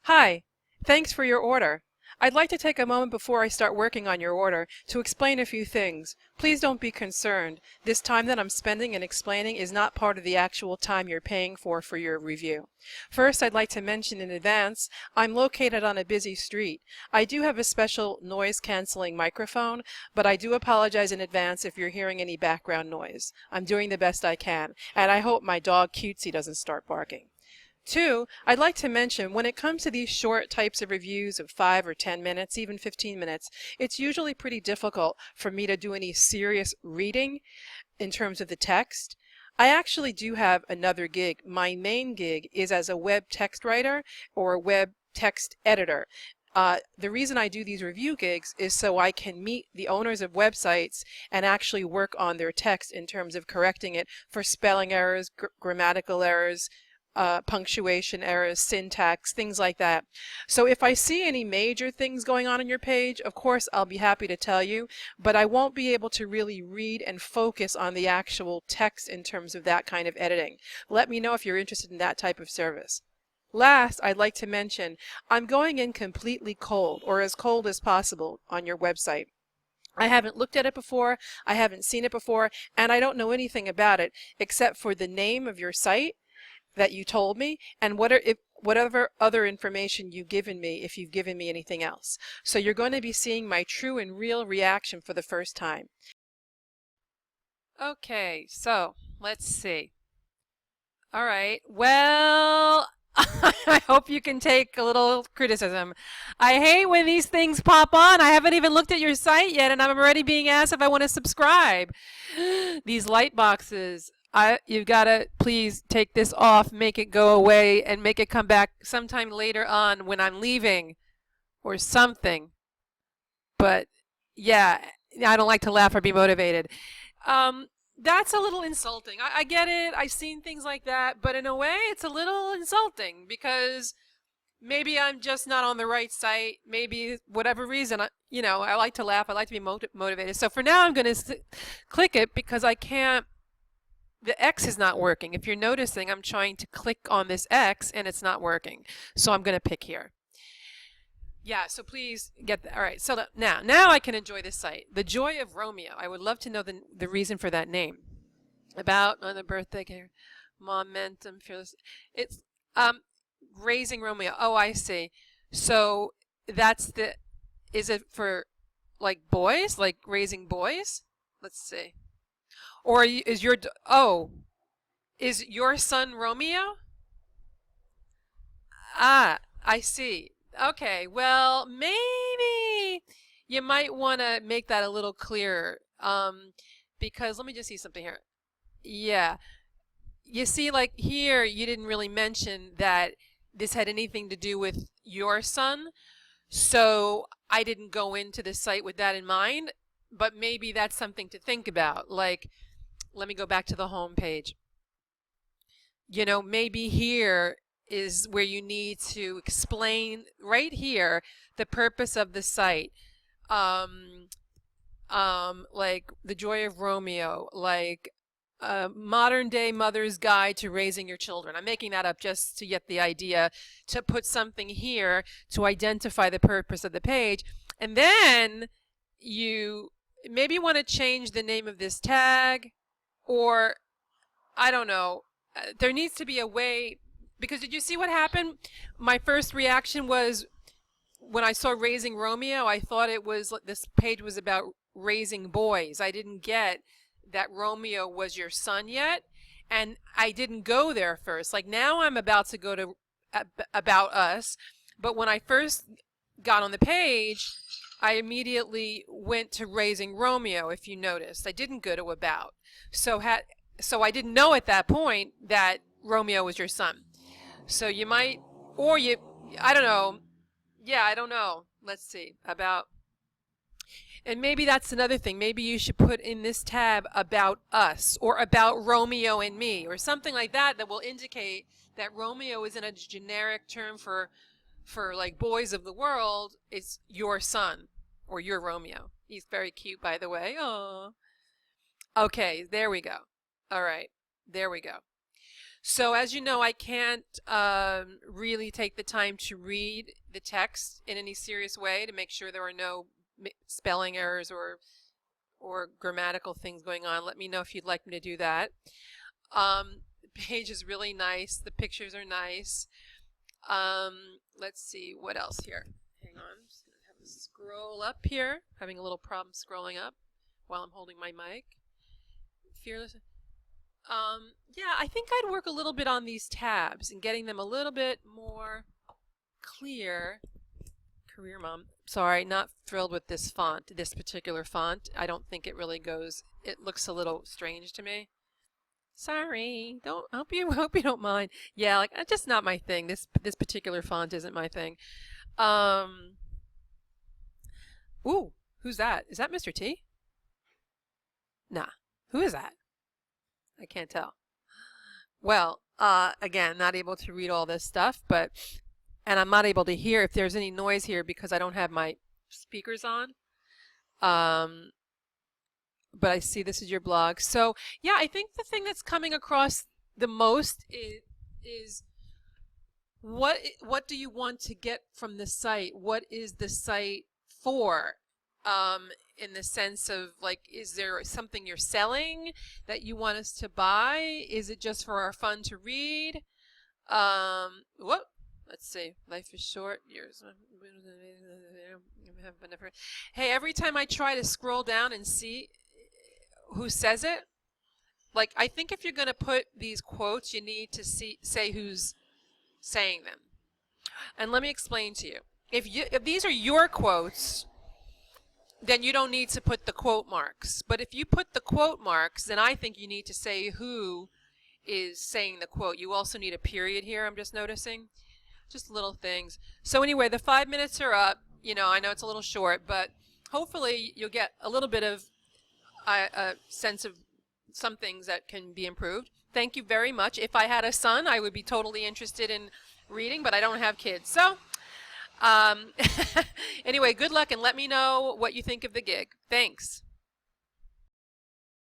Hi, thanks for your order. I'd like to take a moment before I start working on your order to explain a few things. Please don't be concerned. This time that I'm spending and explaining is not part of the actual time you're paying for your review. First, I'd like to mention in advance, I'm located on a busy street. I do have a special noise canceling microphone, but I do apologize in advance if you're hearing any background noise. I'm doing the best I can, and I hope my dog Cutesy doesn't start barking. Two, I'd like to mention when it comes to these short types of reviews of 5 or 10 minutes, even 15 minutes, it's usually pretty difficult for me to do any serious reading in terms of the text. I actually do have another gig. My main gig is as a web text writer or a web text editor. The reason I do these review gigs is so I can meet the owners of websites and actually work on their text in terms of correcting it for spelling errors, grammatical errors, punctuation errors, syntax, things like that. So if I see any major things going on your page, of course I'll be happy to tell you, but I won't be able to really read and focus on the actual text in terms of that kind of editing. Let me know if you're interested in that type of service. Last, I'd like to mention, I'm going in completely cold, or as cold as possible, on your website. I haven't looked at it before, I haven't seen it before, and I don't know anything about it except for the name of your site that you told me and whatever other information you've given me, if you've given me anything else. So you're going to be seeing my true and real reaction for the first time. Okay, so let's see. All right, well, I hope you can take a little criticism. I hate when these things pop on. I haven't even looked at your site yet and I'm already being asked if I want to subscribe. These light boxes. You've got to please take this off, make it go away, and make it come back sometime later on when I'm leaving or something. But yeah, I don't like to laugh or be motivated. That's a little insulting. I get it. I've seen things like that, but in a way, it's a little insulting because maybe I'm just not on the right site. Maybe whatever reason, I like to laugh. I like to be motivated. So for now, I'm going to click it because I can't. The X is not working. If you're noticing, I'm trying to click on this X and it's not working. So I'm going to pick here. Yeah, so please get that. All right, so now I can enjoy this site. The Joy of Romeo. I would love to know the reason for that name. About on the birthday care, momentum, fearless. It's raising Romeo. Oh, I see. So is it for like boys, like raising boys? Let's see. Or is your son Romeo? Ah, I see. Okay, well, maybe you might want to make that a little clearer. Because let me just see something here. Yeah. You see, like here, you didn't really mention that this had anything to do with your son. So I didn't go into the site with that in mind, but maybe that's something to think about. Like, let me go back to the home page. Maybe here is where you need to explain right here the purpose of the site. Like the Joy of Romeo, like modern day mother's guide to raising your children. I'm making that up just to get the idea to put something here to identify the purpose of the page. And then you maybe want to change the name of this tag, or I don't know. There needs to be a way, because did you see what happened? My first reaction was when I saw Raising Romeo, I thought this page was about raising boys. I didn't get that Romeo was your son yet, and I didn't go there first. Like now I'm about to go to About Us, but when I first got on the page, I immediately went to Raising Romeo, if you noticed. I didn't go to About. So I didn't know at that point that Romeo was your son. So you might, I don't know. Yeah, I don't know. Let's see. And maybe that's another thing. Maybe you should put in this tab About Us or About Romeo and Me or something like that will indicate that Romeo isn't a generic term for like boys of the world. It's your son or your Romeo. He's very cute, by the way. Aww. Okay, there we go. All right, there we go. So as you know, I can't really take the time to read the text in any serious way to make sure there are no spelling errors or grammatical things going on. Let me know if you'd like me to do that. The page is really nice. The pictures are nice. Let's see what else here. Hang on, I'm just gonna have to scroll up here. Having a little problem scrolling up while I'm holding my mic. Fearless. Yeah, I think I'd work a little bit on these tabs and getting them a little bit more clear. Career Mom. Sorry, not thrilled with this font, this particular font. I don't think it really goes, it looks a little strange to me. Sorry, hope you don't mind. Yeah, like just not my thing. This particular font isn't my thing. Ooh, who's that? Is that Mr. T? Nah. Who is that? I can't tell. Well, again, not able to read all this stuff, and I'm not able to hear if there's any noise here because I don't have my speakers on. But I see this is your blog. So, yeah, I think the thing that's coming across the most is what do you want to get from the site? What is the site for? In the sense of, like, is there something you're selling that you want us to buy? Is it just for our fun to read? Whoop. Let's see. Life is short. Years. Hey, every time I try to scroll down and see who says it, like, I think if you're going to put these quotes, you need to say who's saying them. And let me explain to you. If these are your quotes, then you don't need to put the quote marks. But if you put the quote marks, then I think you need to say who is saying the quote. You also need a period here, I'm just noticing. Just little things. So anyway, the 5 minutes are up. You know, I know it's a little short, but hopefully you'll get a little bit of a sense of some things that can be improved. Thank you very much. If I had a son, I would be totally interested in reading, but I don't have kids. So anyway, good luck and let me know what you think of the gig. Thanks.